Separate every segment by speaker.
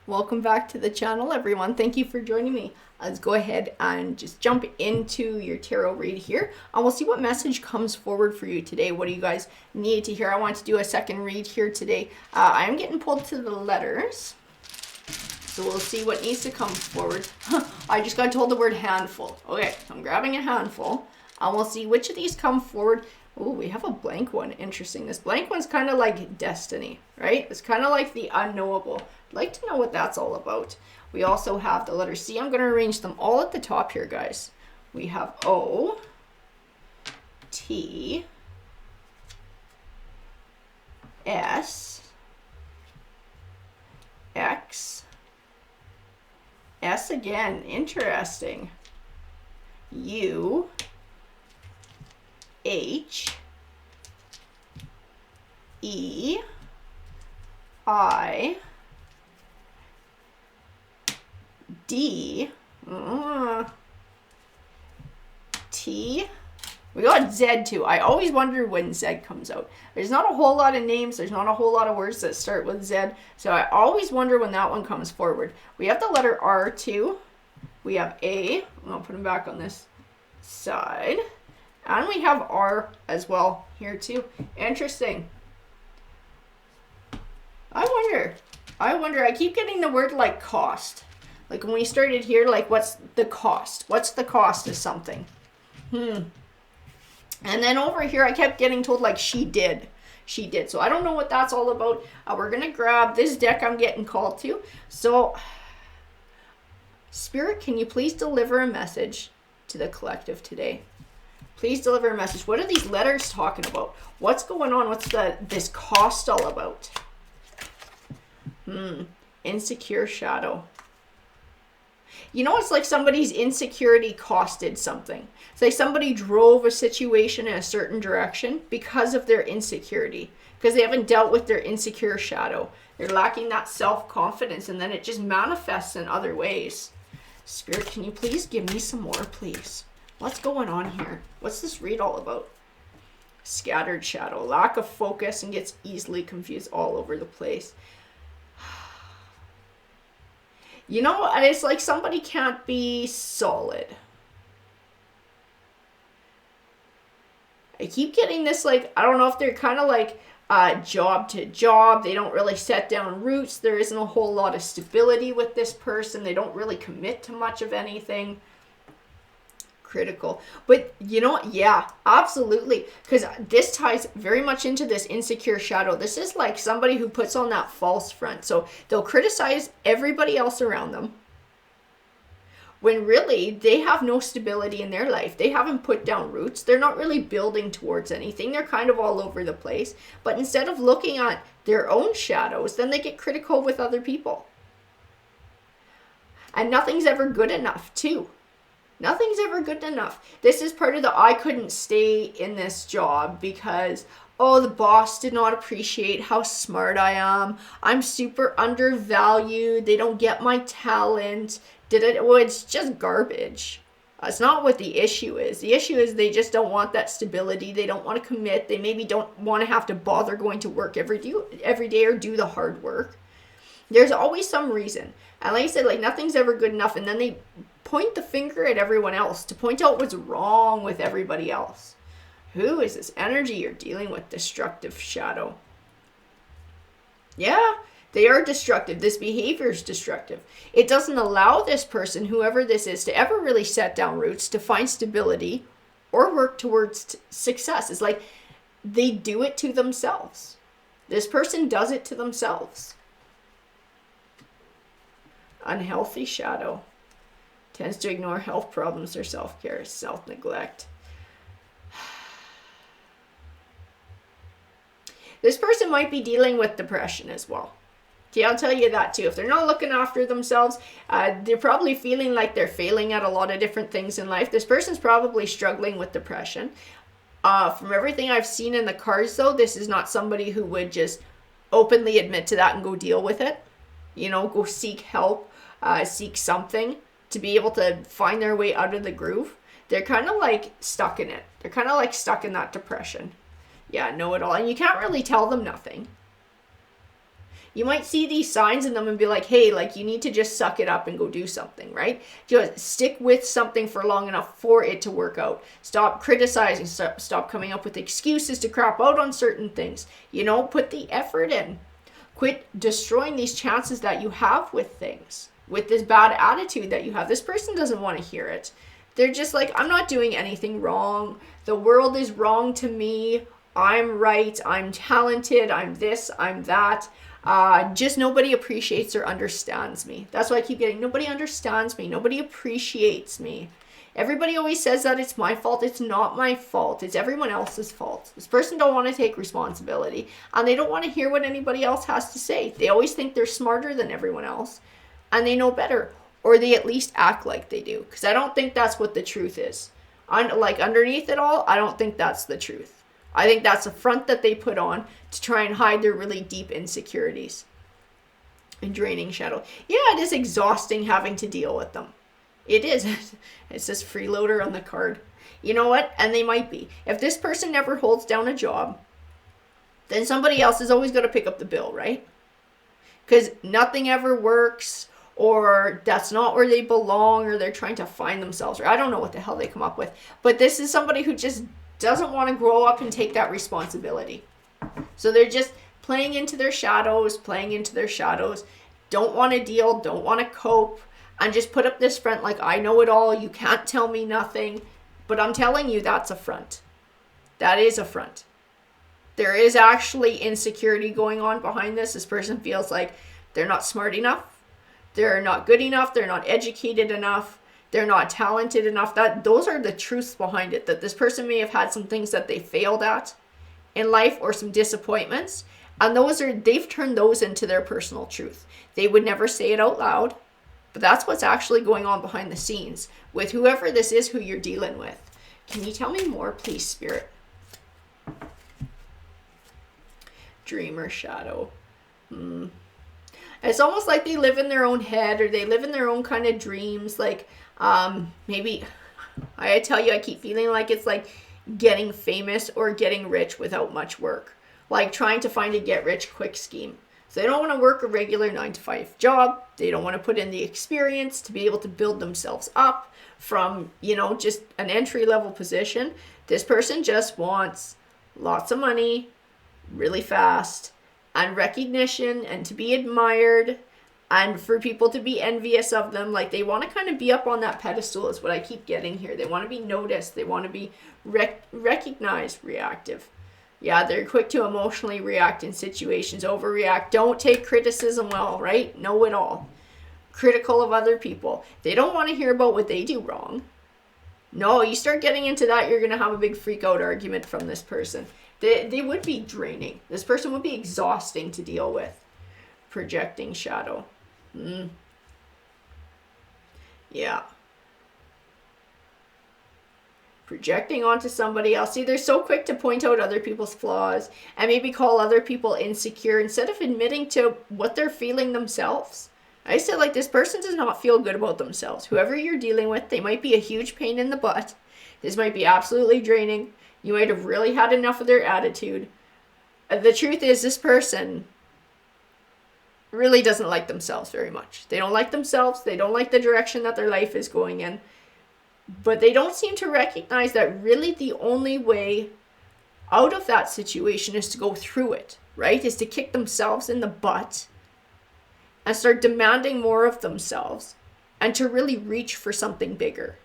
Speaker 1: Welcome back to the channel, everyone. Thank you for joining me. Let's go ahead and just jump into your tarot read here, and we'll see what message comes forward for you today. What do you guys need to hear? I want to do a second read here today. I'm getting pulled to the letters, so we'll see what needs to come forward. I just got told the word handful. Okay, so I'm grabbing a handful, and we'll see which of these come forward. Oh, we have a blank one. Interesting. This blank one's kind of like destiny, right? It's kind of like the unknowable. I'd like to know what that's all about. We also have the letter C. I'm going to arrange them all at the top here, guys. We have O, T, S, X, S again. Interesting. U, H, E, I, D, T. We got Z too. I always wonder when Z comes out. There's not a whole lot of names. There's not a whole lot of words that start with Z. So I always wonder when that one comes forward. We have the letter R too. We have A. I'll put them back on this side. And we have R as well here too. Interesting. I wonder. I keep getting the word like cost. Like when we started here, like what's the cost? What's the cost of something? And then over here, I kept getting told like she did. She did. So I don't know what that's all about. We're going to grab this deck I'm getting called to. So Spirit, can you please deliver a message to the collective today? Please deliver a message. What are these letters talking about? What's going on? What's this cost all about? Insecure shadow. You know, it's like somebody's insecurity costed something. It's like somebody drove a situation in a certain direction because of their insecurity, because they haven't dealt with their insecure shadow. They're lacking that self-confidence, and then it just manifests in other ways. Spirit, can you please give me some more, please? What's going on here? What's this read all about? Scattered shadow, lack of focus, and gets easily confused all over the place. You know, and it's like somebody can't be solid. I keep getting this, like, I don't know if they're kind of like job to job. They don't really set down roots. There isn't a whole lot of stability with this person. They don't really commit to much of anything. Critical. But you know what? Yeah, absolutely. Because this ties very much into this insecure shadow. This is like somebody who puts on that false front. So they'll criticize everybody else around them when really they have no stability in their life. They haven't put down roots. They're not really building towards anything. They're kind of all over the place. But instead of looking at their own shadows, then they get critical with other people. And nothing's ever good enough too. Nothing's ever good enough. This is part of the I couldn't stay in this job because, oh, the boss did not appreciate how smart I am. I'm super undervalued. They don't get my talent. Well, it's just garbage. That's not what the issue is. The issue is they just don't want that stability. They don't want to commit. They maybe don't want to have to bother going to work every day or do the hard work. There's always some reason. And like I said, like nothing's ever good enough. And then they point the finger at everyone else to point out what's wrong with everybody else. Who is this energy you're dealing with? Destructive shadow. Yeah, they are destructive. This behavior is destructive. It doesn't allow this person, whoever this is, to ever really set down roots, to find stability or work towards success. It's like they do it to themselves. This person does it to themselves. Unhealthy shadow. Tends to ignore health problems or self-care, self-neglect. This person might be dealing with depression as well. Okay, I'll tell you that too. If they're not looking after themselves, they're probably feeling like they're failing at a lot of different things in life. This person's probably struggling with depression. From everything I've seen in the cards though, this is not somebody who would just openly admit to that and go deal with it. You know, go seek help, seek something to be able to find their way out of the groove. They're kind of like stuck in it. They're kind of like stuck in that depression. Yeah, know it all. And you can't really tell them nothing. You might see these signs in them and be like, hey, like you need to just suck it up and go do something, right? Just stick with something for long enough for it to work out. Stop criticizing, stop coming up with excuses to crap out on certain things. Put the effort in. Quit destroying these chances that you have with things, with this bad attitude that you have. This person doesn't want to hear it. They're just like, I'm not doing anything wrong. The world is wrong to me. I'm right. I'm talented. I'm this. I'm that. Just nobody appreciates or understands me. That's why I keep getting, nobody understands me. Nobody appreciates me. Everybody always says that it's my fault. It's not my fault. It's everyone else's fault. This person don't want to take responsibility, and they don't want to hear what anybody else has to say. They always think they're smarter than everyone else, and they know better, or they at least act like they do, because I don't think that's what the truth is. Like underneath it all, I don't think that's the truth. I think that's a front that they put on to try and hide their really deep insecurities and draining shadow. Yeah, it is exhausting having to deal with them. It is. It says freeloader on the card. You know what? And they might be. If this person never holds down a job, then somebody else is always going to pick up the bill, right? Because nothing ever works, or that's not where they belong, or they're trying to find themselves, or I don't know what the hell they come up with. But this is somebody who just doesn't want to grow up and take that responsibility. So they're just playing into their shadows, don't want to deal, don't want to cope, and just put up this front like, I know it all, you can't tell me nothing. But I'm telling you, that's a front. That is a front. There is actually insecurity going on behind this. This person feels like they're not smart enough, they're not good enough, they're not educated enough, they're not talented enough. Those are the truths behind it, that this person may have had some things that they failed at in life, or some disappointments, and they've turned those into their personal truth. They would never say it out loud, but that's what's actually going on behind the scenes with whoever this is who you're dealing with. Can you tell me more, please, Spirit? Dreamer shadow. It's almost like they live in their own head, or they live in their own kind of dreams. Like, maybe, I tell you, I keep feeling like it's like getting famous or getting rich without much work. Like trying to find a get rich quick scheme. So they don't want to work a regular 9-to-5 job. They don't want to put in the experience to be able to build themselves up from, just an entry level position. This person just wants lots of money really fast, and recognition, and to be admired, and for people to be envious of them. Like they want to kind of be up on that pedestal is what I keep getting here. They want to be noticed. They want to be recognized. Reactive. Yeah, they're quick to emotionally react in situations, overreact. Don't take criticism well, right? Know it all. Critical of other people. They don't want to hear about what they do wrong. No, you start getting into that, you're going to have a big freak out argument from this person. They would be draining. This person would be exhausting to deal with. Projecting shadow. Yeah. Projecting onto somebody else. See, they're so quick to point out other people's flaws and maybe call other people insecure instead of admitting to what they're feeling themselves. I said, like, this person does not feel good about themselves. Whoever you're dealing with, they might be a huge pain in the butt. This might be absolutely draining. You might have really had enough of their attitude. The truth is, this person really doesn't like themselves very much. They don't like themselves. They don't like the direction that their life is going in. But they don't seem to recognize that really the only way out of that situation is to go through it, right? Is to kick themselves in the butt and start demanding more of themselves and to really reach for something bigger.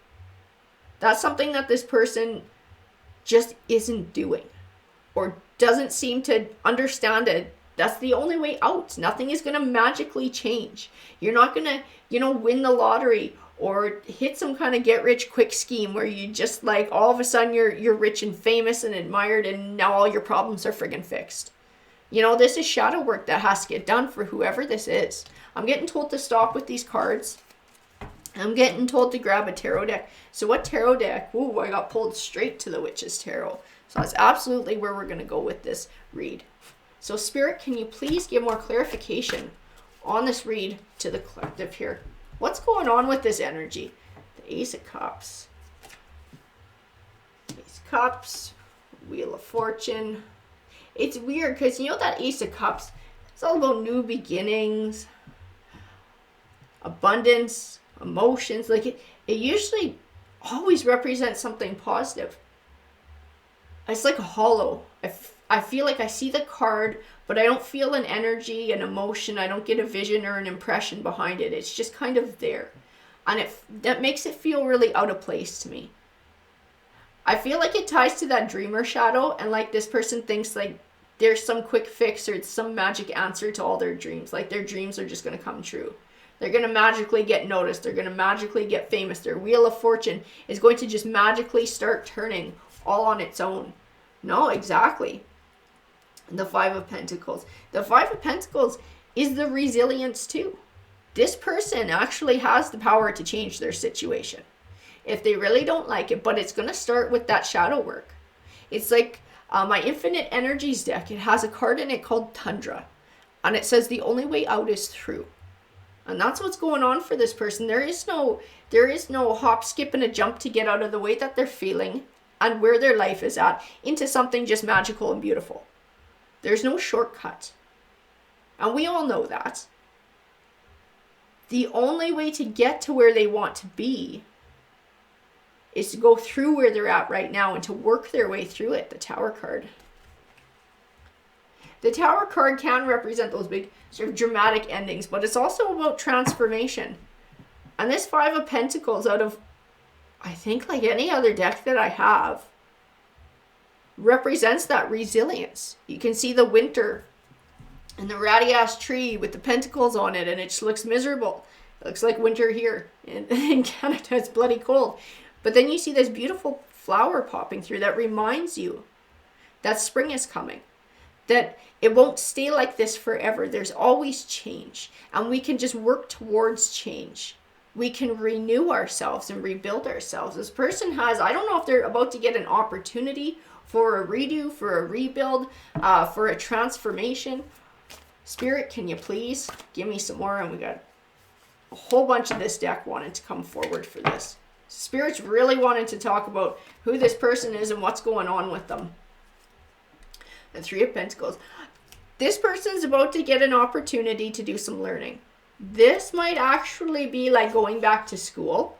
Speaker 1: That's something that this person just isn't doing or doesn't seem to understand it. That's the only way out. Nothing is going to magically change. You're not going to, win the lottery or hit some kind of get rich quick scheme where you just like all of a sudden you're rich and famous and admired and now all your problems are friggin' fixed. This is shadow work that has to get done for whoever this is. I'm getting told to stop with these cards. I'm getting told to grab a tarot deck. So what tarot deck? Ooh, I got pulled straight to the Witch's Tarot. So that's absolutely where we're going to go with this read. So Spirit, can you please give more clarification on this read to the collective here? What's going on with this energy? The Ace of Cups. Ace of Cups. Wheel of Fortune. It's weird because that Ace of Cups, It's all about new beginnings, abundance, emotions. Like it usually always represents something positive. It's like a hollow. I feel like I see the card, but I don't feel an energy, an emotion. I don't get a vision or an impression behind it. It's just kind of there. And that makes it feel really out of place to me. I feel like it ties to that dreamer shadow, and like this person thinks like there's some quick fix or it's some magic answer to all their dreams. Like their dreams are just going to come true. They're going to magically get noticed. They're going to magically get famous. Their wheel of fortune is going to just magically start turning all on its own. No, exactly. The Five of Pentacles. The Five of Pentacles is the resilience too. This person actually has the power to change their situation if they really don't like it, but it's going to start with that shadow work. It's like my Infinite Energies deck. It has a card in it called Tundra, and it says the only way out is through. And that's what's going on for this person. There is no hop, skip, and a jump to get out of the way that they're feeling and where their life is at into something just magical and beautiful. There's no shortcut. And we all know that. The only way to get to where they want to be is to go through where they're at right now and to work their way through it. The Tower card. The Tower card can represent those big sort of dramatic endings, but it's also about transformation. And this Five of Pentacles, out of, I think, like any other deck that I have, represents that resilience. You can see the winter and the ratty ass tree with the pentacles on it, and it just looks miserable. It looks like winter here in Canada. It's bloody cold. But then you see this beautiful flower popping through that reminds you that spring is coming, that it won't stay like this forever. There's always change, and we can just work towards change. We can renew ourselves and rebuild ourselves. This person has, I don't know if they're about to get an opportunity for a redo, for a rebuild, for a transformation. Spirit, can you please give me some more? And we got a whole bunch of this deck wanted to come forward for this. Spirit's really wanted to talk about who this person is and what's going on with them. The Three of Pentacles. This person's about to get an opportunity to do some learning. This might actually be like going back to school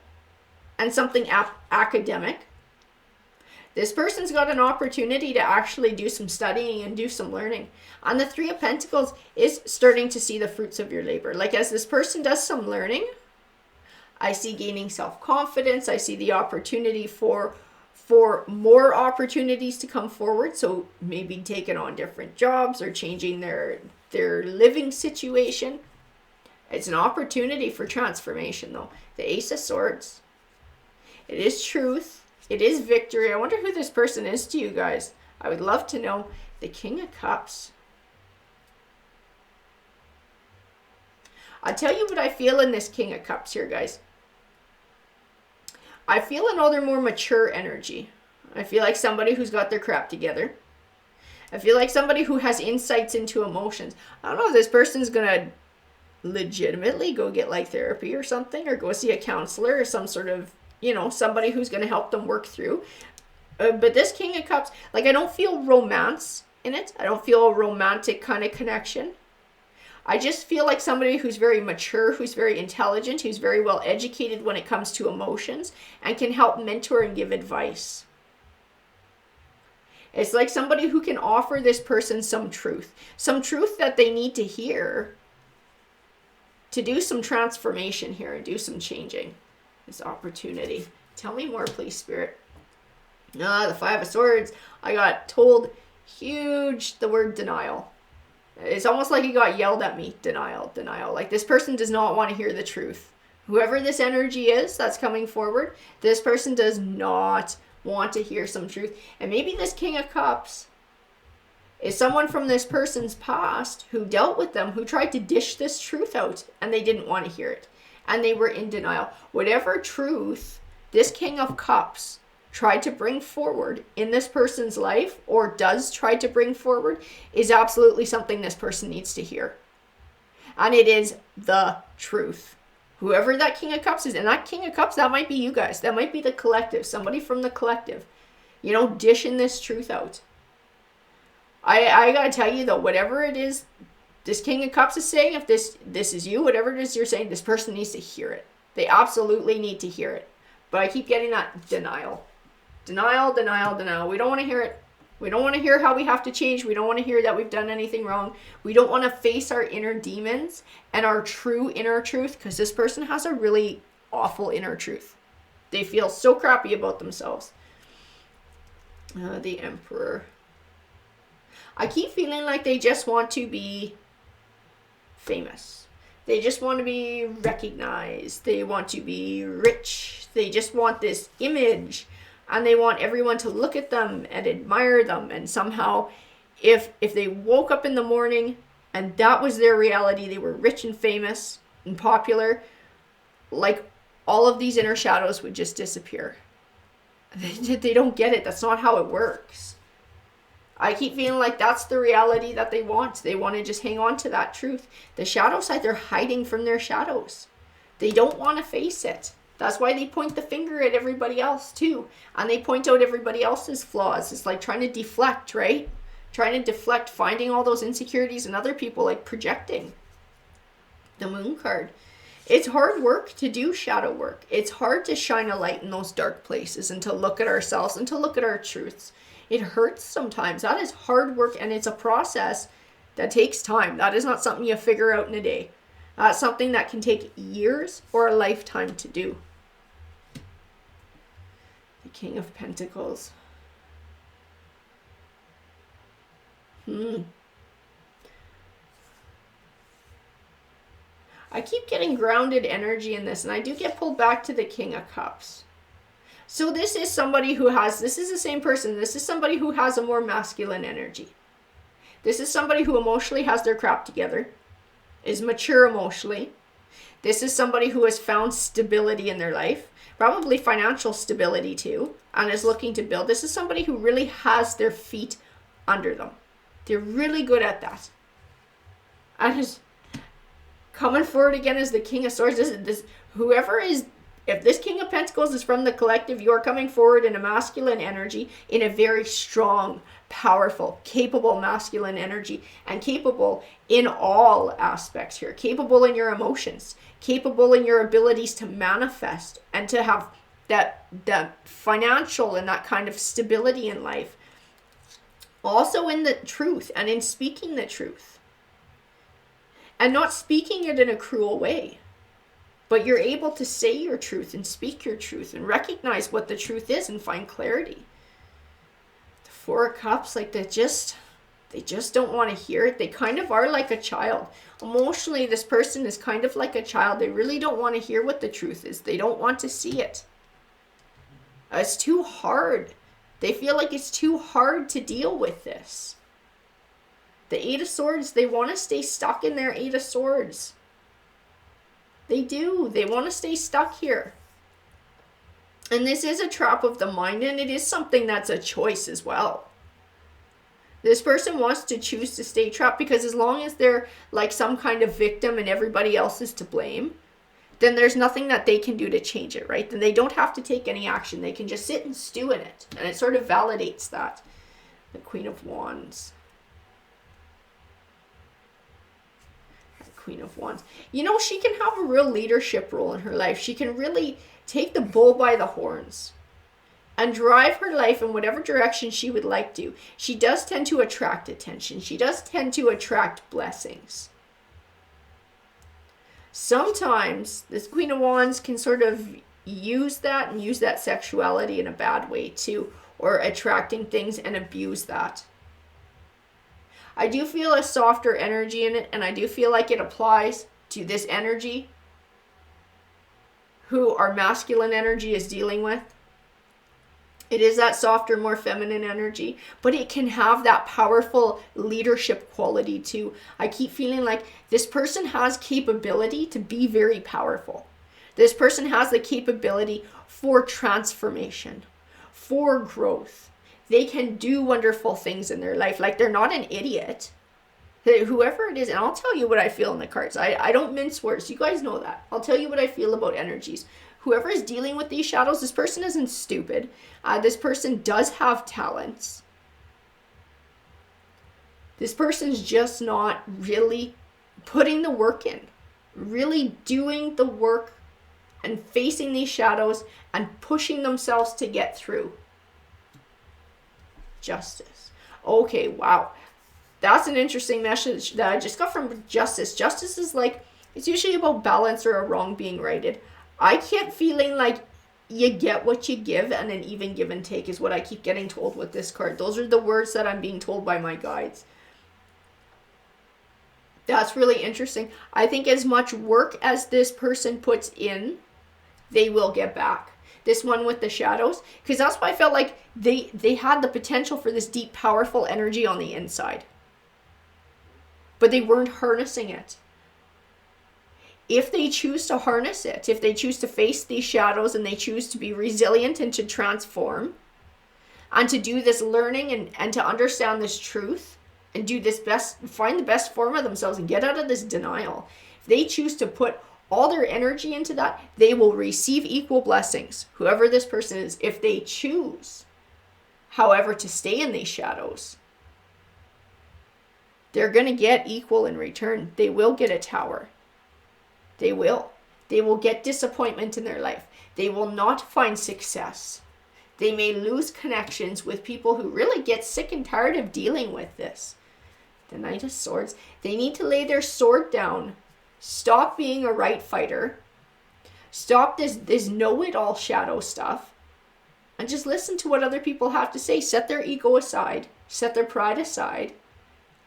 Speaker 1: and something academic. This person's got an opportunity to actually do some studying and do some learning. And the Three of Pentacles is starting to see the fruits of your labor. Like as this person does some learning, I see gaining self-confidence. I see the opportunity for more opportunities to come forward. So maybe taking on different jobs or changing their living situation. It's an opportunity for transformation though. The Ace of Swords. It is truth. It is victory. I wonder who this person is to you guys. I would love to know. The King of Cups. I'll tell you what I feel in this King of Cups here, guys. I feel another more mature energy. I feel like somebody who's got their crap together. I feel like somebody who has insights into emotions. I don't know if this person's going to legitimately go get like therapy or something, or go see a counselor or some sort of, somebody who's going to help them work through. But this King of Cups, like I don't feel romance in it. I don't feel a romantic kind of connection. I just feel like somebody who's very mature, who's very intelligent, who's very well educated when it comes to emotions and can help mentor and give advice. It's like somebody who can offer this person some truth that they need to hear to do some transformation here and do some changing. This opportunity. Tell me more, please, Spirit. The Five of Swords. I got told the word denial. It's almost like it got yelled at me. Denial. Like this person does not want to hear the truth. Whoever this energy is that's coming forward, this person does not want to hear some truth. And maybe this King of Cups is someone from this person's past who dealt with them, who tried to dish this truth out and they didn't want to hear it. And they were in denial. Whatever truth this King of Cups tried to bring forward in this person's life, or does try to bring forward, is absolutely something this person needs to hear. And it is the truth. Whoever that King of Cups is, and that King of Cups, that might be you guys. That might be the collective. Somebody from the collective. Dishing this truth out. I gotta tell you though, whatever it is This King of Cups is saying, if this is you, whatever it is you're saying, this person needs to hear it. They absolutely need to hear it. But I keep getting that denial. Denial, denial, denial. We don't want to hear it. We don't want to hear how we have to change. We don't want to hear that we've done anything wrong. We don't want to face our inner demons and our true inner truth, because this person has a really awful inner truth. They feel so crappy about themselves. The Emperor. I keep feeling like they just want to be famous. They just want to be recognized. They want to be rich. They just want this image, and they want everyone to look at them and admire them. And somehow, if they woke up in the morning and that was their reality, they were rich and famous and popular, like all of these inner shadows would just disappear. They don't get it. That's not how it works. I keep feeling like that's the reality that they want. They want to just hang on to that truth. The shadow side, they're hiding from their shadows. They don't want to face it. That's why they point the finger at everybody else too. And they point out everybody else's flaws. It's like trying to deflect, right? Trying to deflect, finding all those insecurities in other people, like projecting. The Moon card. It's hard work to do shadow work. It's hard to shine a light in those dark places and to look at ourselves and to look at our truths. It hurts sometimes. That is hard work, and it's a process that takes time. That is not something you figure out in a day. That's something that can take years or a lifetime to do. The King of Pentacles. I keep getting grounded energy in this, and I do get pulled back to the King of Cups. So this is somebody who has, this is the same person. This is somebody who has a more masculine energy. This is somebody who emotionally has their crap together, is mature emotionally. This is somebody who has found stability in their life, probably financial stability too, and is looking to build. This is somebody who really has their feet under them. They're really good at that. And is coming forward again as the King of Swords. Whoever is, if this King of Pentacles is from the collective, you're coming forward in a masculine energy, in a very strong, powerful, capable masculine energy, and capable in all aspects here. Capable in your emotions, capable in your abilities to manifest and to have that financial and that kind of stability in life. Also in the truth and in speaking the truth. And not speaking it in a cruel way. But you're able to say your truth and speak your truth and recognize what the truth is and find clarity. The Four of Cups, like they just don't want to hear it. They kind of are like a child. Emotionally, this person is kind of like a child. They really don't want to hear what the truth is. They don't want to see it. It's too hard. They feel like it's too hard to deal with this. The Eight of Swords, they want to stay stuck in their Eight of Swords. They do. They want to stay stuck here. And this is a trap of the mind, and it is something that's a choice as well. This person wants to choose to stay trapped because as long as they're like some kind of victim and everybody else is to blame, then there's nothing that they can do to change it, right? Then they don't have to take any action. They can just sit and stew in it. And it sort of validates that. The Queen of Wands. Queen of Wands. You know, she can have a real leadership role in her life. She can really take the bull by the horns and drive her life in whatever direction she would like to. She does tend to attract attention. She does tend to attract blessings. Sometimes this Queen of Wands can sort of use that and use that sexuality in a bad way too, or attracting things and abuse that. I do feel a softer energy in it, and I do feel like it applies to this energy who our masculine energy is dealing with. It is that softer, more feminine energy, but it can have that powerful leadership quality too. I keep feeling like this person has capability to be very powerful. This person has the capability for transformation, for growth. They can do wonderful things in their life. Like, they're not an idiot. Whoever it is, and I'll tell you what I feel in the cards. I don't mince words. You guys know that. I'll tell you what I feel about energies. Whoever is dealing with these shadows, this person isn't stupid. This person does have talents. This person's just not really putting the work in, really doing the work and facing these shadows and pushing themselves to get through. Justice. Okay, wow. That's an interesting message that I just got from Justice. Justice is like, it's usually about balance or a wrong being righted. I kept feeling like you get what you give, and an even give and take is what I keep getting told with this card. Those are the words that I'm being told by my guides. That's really interesting. I think as much work as this person puts in, they will get back. This one with the shadows, because that's why I felt like they had the potential for this deep, powerful energy on the inside. But they weren't harnessing it. If they choose to harness it, if they choose to face these shadows and they choose to be resilient and to transform and to do this learning and to understand this truth and do this best, find the best form of themselves and get out of this denial, if they choose to put all their energy into that, they will receive equal blessings, whoever this person is. If they choose, however, to stay in these shadows, they're going to get equal in return. They will get a tower. They will. They will get disappointment in their life. They will not find success. They may lose connections with people who really get sick and tired of dealing with this. The Knight of Swords. They need to lay their sword down. Stop being a right fighter. Stop this know-it-all shadow stuff. And just listen to what other people have to say. Set their ego aside. Set their pride aside.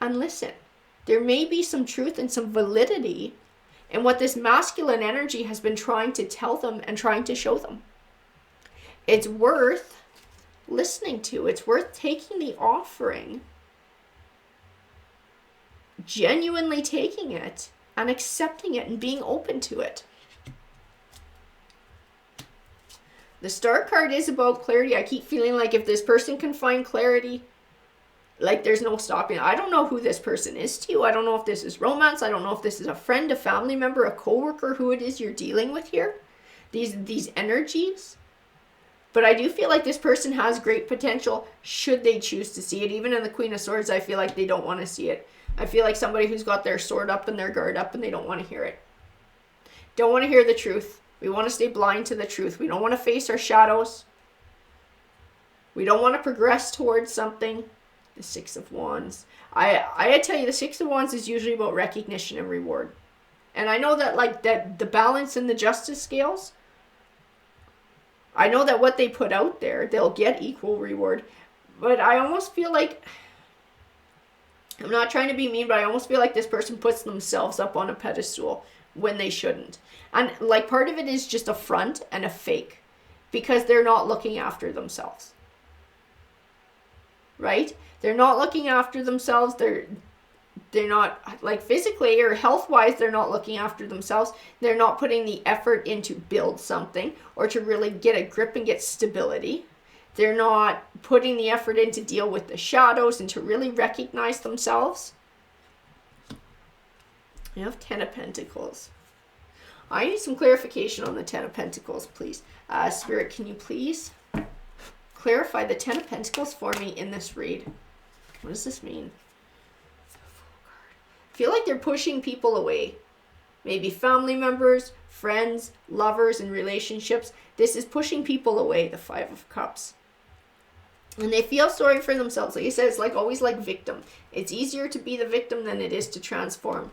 Speaker 1: And listen. There may be some truth and some validity in what this masculine energy has been trying to tell them and trying to show them. It's worth listening to. It's worth taking the offering, genuinely taking it, and accepting it and being open to it. The Star card is about clarity. I keep feeling like if this person can find clarity, like there's no stopping. I don't know who this person is to you. I don't know if this is romance. I don't know if this is a friend, a family member, a coworker, who it is you're dealing with here. These energies. But I do feel like this person has great potential should they choose to see it. Even in the Queen of Swords, I feel like they don't want to see it. I feel like somebody who's got their sword up and their guard up and they don't want to hear it. Don't want to hear the truth. We want to stay blind to the truth. We don't want to face our shadows. We don't want to progress towards something. The Six of Wands. I tell you, the Six of Wands is usually about recognition and reward. And I know that like that the balance in the justice scales, I know that what they put out there, they'll get equal reward. But I almost feel like, I'm not trying to be mean, but I almost feel like this person puts themselves up on a pedestal when they shouldn't. And like part of it is just a front and a fake because they're not looking after themselves. Right? They're not looking after themselves. They're not, like physically or health-wise, they're not looking after themselves. They're not putting the effort in to build something or to really get a grip and get stability. They're not putting the effort in to deal with the shadows and to really recognize themselves. You have Ten of Pentacles. I need some clarification on the Ten of Pentacles, please. Spirit, can you please clarify the Ten of Pentacles for me in this read? What does this mean? I feel like they're pushing people away. Maybe family members, friends, lovers, and relationships. This is pushing people away, the Five of Cups. And they feel sorry for themselves. Like I said, it's like always like victim. It's easier to be the victim than it is to transform.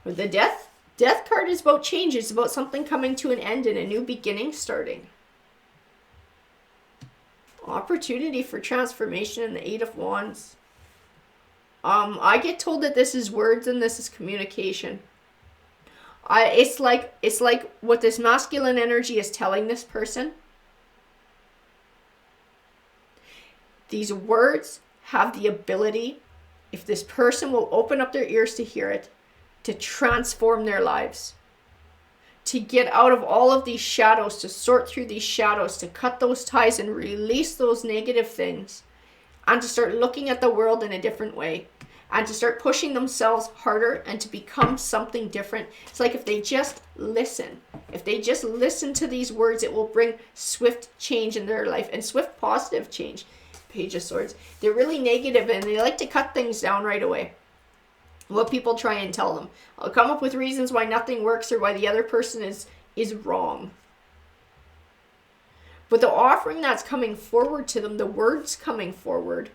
Speaker 1: But the Death card is about change. It's about something coming to an end and a new beginning starting. Opportunity for transformation in the Eight of Wands. I get told that this is words and this is communication. It's like what this masculine energy is telling this person. These words have the ability, if this person will open up their ears to hear it, to transform their lives. To get out of all of these shadows, to sort through these shadows, to cut those ties and release those negative things. And to start looking at the world in a different way. And to start pushing themselves harder and to become something different. It's like if they just listen. If they just listen to these words, it will bring swift change in their life. And swift positive change. Page of Swords. They're really negative and they like to cut things down right away. What people try and tell them. I'll come up with reasons why nothing works or why the other person is wrong. But the offering that's coming forward to them, the words coming forward,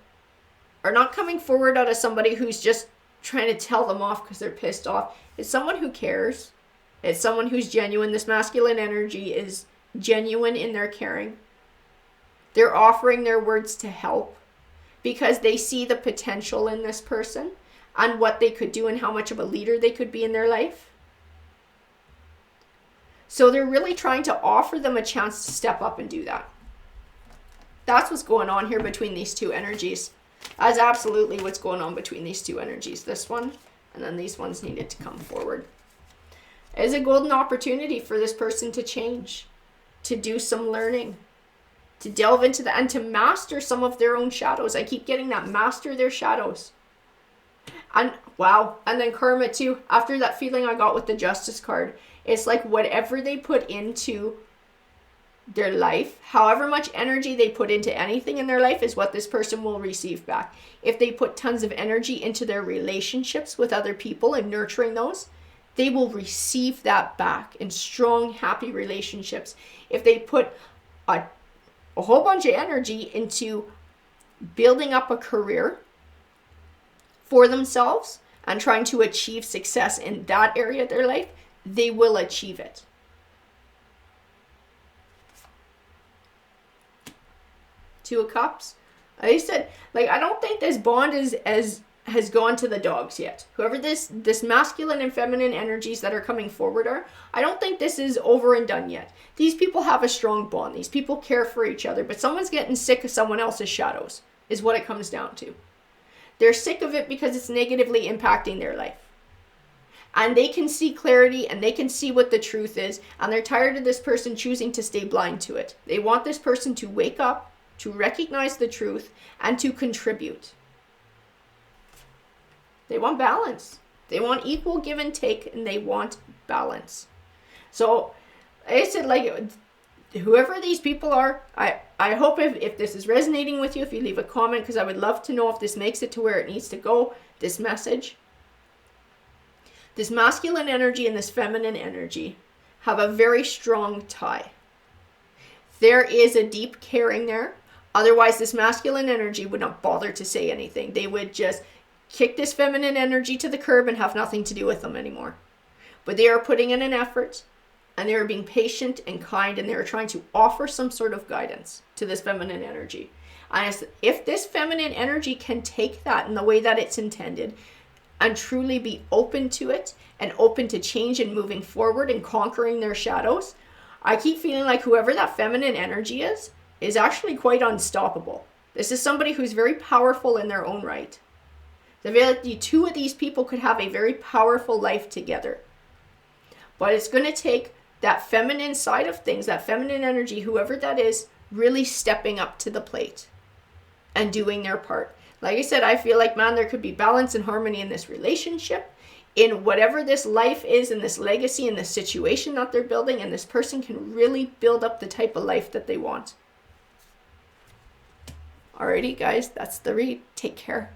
Speaker 1: are not coming forward out of somebody who's just trying to tell them off because they're pissed off. It's someone who cares. It's someone who's genuine. This masculine energy is genuine in their caring. They're offering their words to help because they see the potential in this person and what they could do and how much of a leader they could be in their life. So they're really trying to offer them a chance to step up and do that. That's what's going on here between these two energies. That's absolutely what's going on between these two energies. This one, and then these ones needed to come forward. It is a golden opportunity for this person to change, to do some learning, to delve into the, and to master some of their own shadows. I keep getting that, master their shadows. And wow, and then karma too. After that feeling I got with the Justice card, it's like whatever they put into their life, however much energy they put into anything in their life is what this person will receive back. If they put tons of energy into their relationships with other people and nurturing those, they will receive that back in strong, happy relationships. If they put a whole bunch of energy into building up a career for themselves and trying to achieve success in that area of their life, they will achieve it. Two of Cups. I said, like, I don't think this bond has gone to the dogs yet. Whoever this masculine and feminine energies that are coming forward are, I don't think this is over and done yet. These people have a strong bond. These people care for each other, but someone's getting sick of someone else's shadows is what it comes down to. They're sick of it because it's negatively impacting their life. And they can see clarity and they can see what the truth is, and they're tired of this person choosing to stay blind to it. They want this person to wake up, to recognize the truth, and to contribute. They want balance. They want equal give and take, and they want balance. So I said, like, whoever these people are, I hope if this is resonating with you, if you leave a comment, because I would love to know if this makes it to where it needs to go, this message. This masculine energy and this feminine energy have a very strong tie. There is a deep caring there. Otherwise, this masculine energy would not bother to say anything. They would just kick this feminine energy to the curb and have nothing to do with them anymore. But they are putting in an effort, and they are being patient and kind, and they are trying to offer some sort of guidance to this feminine energy. And if this feminine energy can take that in the way that it's intended and truly be open to it and open to change and moving forward and conquering their shadows, I keep feeling like whoever that feminine energy is actually quite unstoppable. This is somebody who's very powerful in their own right. The two of these people could have a very powerful life together. But it's going to take that feminine side of things, that feminine energy, whoever that is, really stepping up to the plate and doing their part. Like I said, I feel like, man, there could be balance and harmony in this relationship, in whatever this life is, in this legacy, in this situation that they're building, and this person can really build up the type of life that they want. Alrighty, guys, that's the read. Take care.